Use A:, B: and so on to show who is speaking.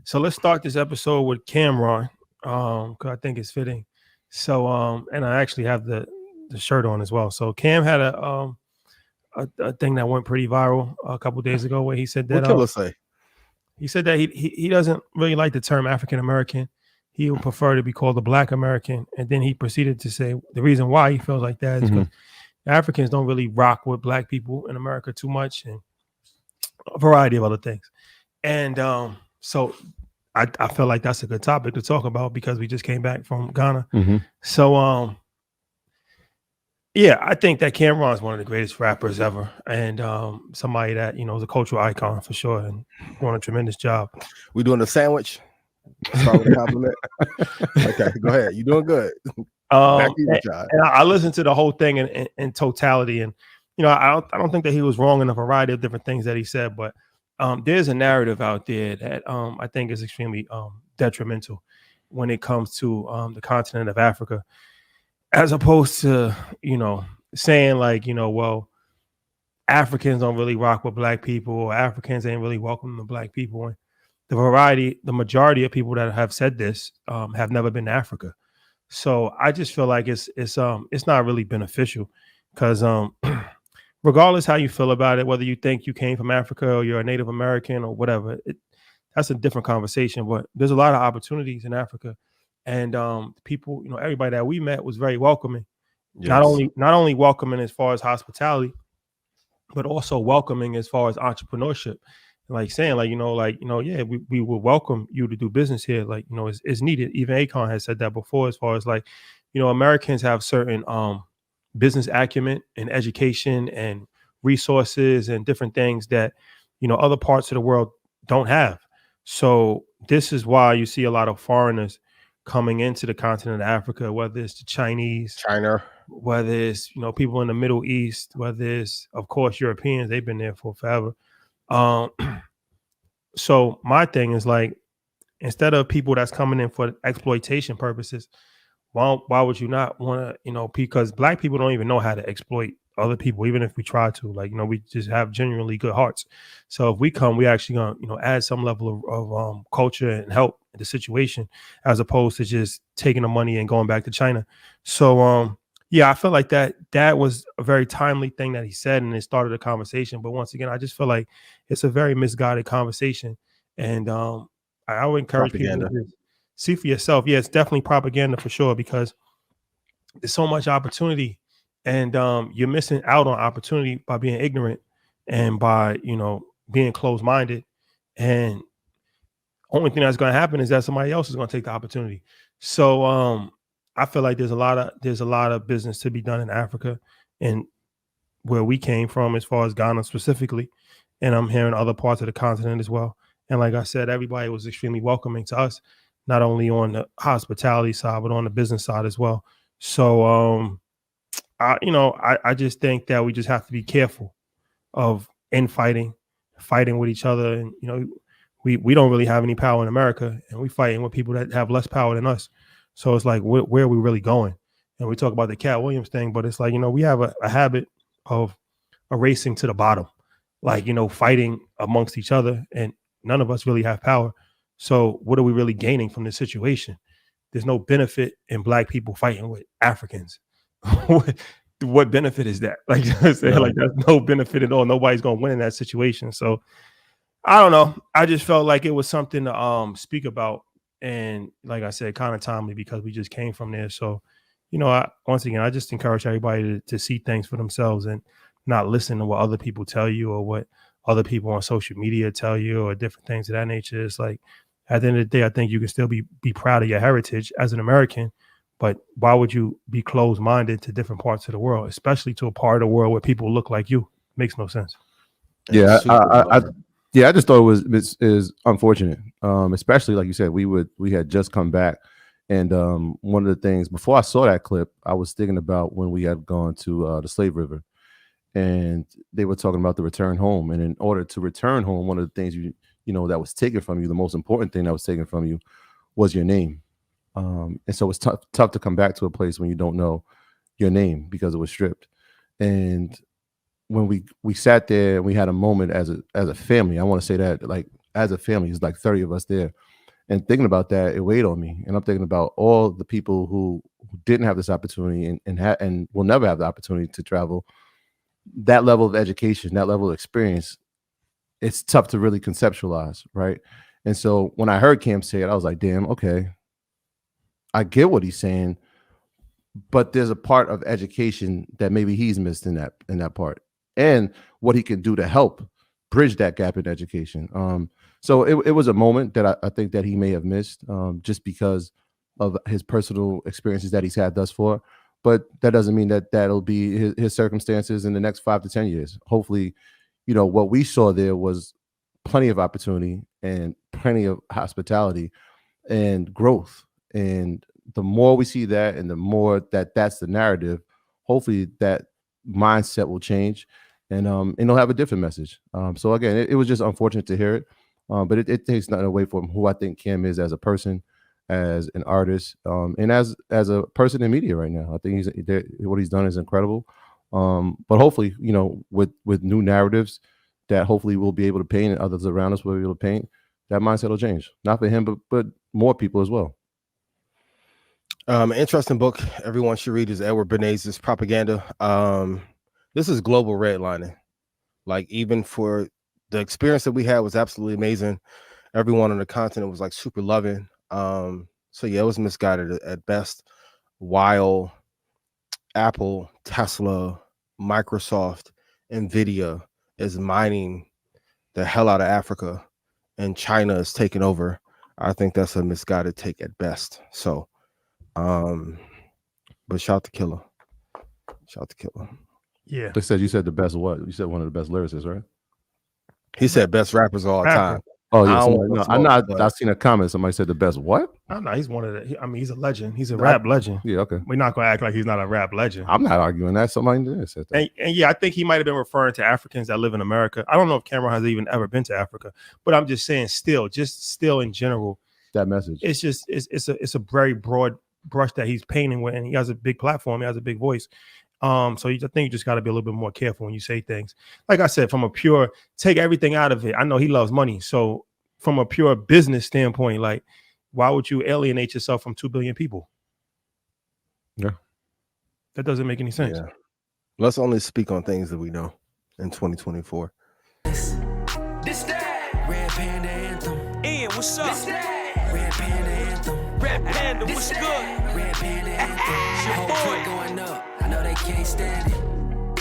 A: So let's start this episode with Cameron, because I think it's fitting. So, and I actually have the shirt on as well. So Cam had a thing that went pretty viral a couple days ago where
B: What Killer say?
A: he said that he doesn't really like the term African American. He would prefer to be called a Black American, and then he proceeded to say the reason why he feels like that is
C: Mhm.
A: because Africans don't really rock with Black people in America too much, and a variety of other things. And so I feel like that's a good topic to talk about because we just came back from Ghana.
C: Mhm.
A: So yeah, I think that Cameron is one of the greatest rappers ever, and somebody that is a cultural icon for sure, and doing a tremendous job.
B: We doing a sandwich? Start with a compliment. Okay, go ahead. You doing good. Back to you, John.
A: And I listened to the whole thing in totality, and I don't think that he was wrong in a variety of different things that he said, but there's a narrative out there that I think is extremely detrimental when it comes to the continent of Africa, as opposed to saying like well, Africans don't really rock with Black people, or Africans ain't really welcome to Black people. And the majority of people that have said this have never been to Africa. So I just feel like it's not really beneficial because regardless how you feel about it, whether you think you came from Africa or you're a Native American or whatever, that's a different conversation. But there's a lot of opportunities in Africa, and people, everybody that we met was very welcoming.
B: Yes.
A: Not only welcoming as far as hospitality, but also welcoming as far as entrepreneurship. Like saying, yeah, we will welcome you to do business here. Like, it's needed. Even Akon has said that before, as far as like, Americans have certain business acumen and education and resources and different things that, other parts of the world don't have. So this is why you see a lot of foreigners coming into the continent of Africa, whether it's the Chinese,
B: China,
A: whether it's, people in the Middle East, whether it's, of course, Europeans, they've been there for forever. So my thing is like, instead of people that's coming in for exploitation purposes, why would you not want to, because Black people don't even know how to exploit other people, even if we try to, like, we just have genuinely good hearts. So if we come, we actually gonna, add some level of culture and help the situation, as opposed to just taking the money and going back to China. So yeah, I feel like that was a very timely thing that he said, and it started a conversation. But once again, I just feel like it's a very misguided conversation, and I would encourage people to just see for yourself. Yeah, it's definitely propaganda for sure, because there's so much opportunity, and you're missing out on opportunity by being ignorant and by being closed-minded. And only thing that's going to happen is that somebody else is going to take the opportunity. So I feel like there's a lot of business to be done in Africa, and where we came from, as far as Ghana specifically, and I'm hearing other parts of the continent as well. And like I said, everybody was extremely welcoming to us, not only on the hospitality side, but on the business side as well. So I just think that we just have to be careful of fighting with each other. And we don't really have any power in America, and we fighting with people that have less power than us. So it's like, where are we really going? And we talk about the Cat Williams thing, but it's like, we have a habit of racing to the bottom, like, fighting amongst each other, and none of us really have power. So what are we really gaining from this situation? There's no benefit in Black people fighting with Africans. What benefit is that? Like, like that's no benefit at all. Nobody's gonna win in that situation. So I don't know. I just felt like it was something to speak about, and like I said, kind of timely because we just came from there. So, once again, I just encourage everybody to see things for themselves and not listen to what other people tell you, or what other people on social media tell you, or different things of that nature. It's like, at the end of the day, I think you can still be proud of your heritage as an American, but why would you be closed-minded to different parts of the world, especially to a part of the world where people look like you? Makes no sense.
C: Yeah, I just thought it is unfortunate, especially like you said, we had just come back, and one of the things before I saw that clip, I was thinking about when we had gone to the Slave River, and they were talking about the return home, and in order to return home, one of the things that was taken from you, the most important thing that was taken from you, was your name, and so it's tough to come back to a place when you don't know your name because it was stripped. And when we sat there and we had a moment as a family, I want to say that, like, as a family. It's like 30 of us there. And thinking about that, it weighed on me. And I'm thinking about all the people who didn't have this opportunity and will never have the opportunity to travel. That level of education, that level of experience, it's tough to really conceptualize, right? And so when I heard Cam say it, I was like, damn, okay, I get what he's saying, but there's a part of education that maybe he's missed in that part, and what he can do to help bridge that gap in education. So it was a moment that I think that he may have missed, just because of his personal experiences that he's had thus far. But that doesn't mean that that'll be his circumstances in the next 5 to 10 years. Hopefully, what we saw there was plenty of opportunity and plenty of hospitality and growth. And the more we see that, and the more that's the narrative, hopefully that mindset will change, and it'll have a different message. So again, it was just unfortunate to hear it, but it takes nothing away from who I think Cam is as a person, as an artist, and as a person in media right now. I think what he's done is incredible. But hopefully, with new narratives that hopefully we'll be able to paint, and others around us will be able to paint, that mindset will change. Not for him, but more people as well.
B: Interesting book everyone should read is Edward Bernays' Propaganda. This is global redlining. Like, even for the experience that we had was absolutely amazing. Everyone on the continent was like super loving. So yeah, it was misguided at best. While Apple, Tesla, Microsoft, Nvidia is mining the hell out of Africa, and China is taking over, I think that's a misguided take at best. So, but shout to Killer. Shout to Killer.
A: Yeah.
C: They said you said the best what? You said one of the best lyricists, right?
B: He said best rappers of all time.
C: Oh yeah, I've seen a comment. Somebody said the best what?
A: No, he's one of the. He's a legend. He's a rap legend.
C: Yeah, okay.
A: We're not gonna act like he's not a rap legend.
C: I'm not arguing that. Somebody did said that.
A: And yeah, I think he might have been referring to Africans that live in America. I don't know if Cameron has even ever been to Africa, but I'm just saying, still in general,
C: that message.
A: It's just it's a very broad brush that he's painting with, and he has a big platform. He has a big voice. So I think you just got to be a little bit more careful when you say things. Like I said, from a pure, take everything out of it. I know he loves money. So from a pure business standpoint, like, why would you alienate yourself from 2 billion people?
C: Yeah.
A: That doesn't make any sense.
B: Yeah. Let's only speak on things that we know in 2024.
D: This that Red Panda Anthem. Ian, what's up? This that Red Panda Anthem. Red Panda, what's good? Red Panda Anthem. Your boy going up. I know they can't stand it.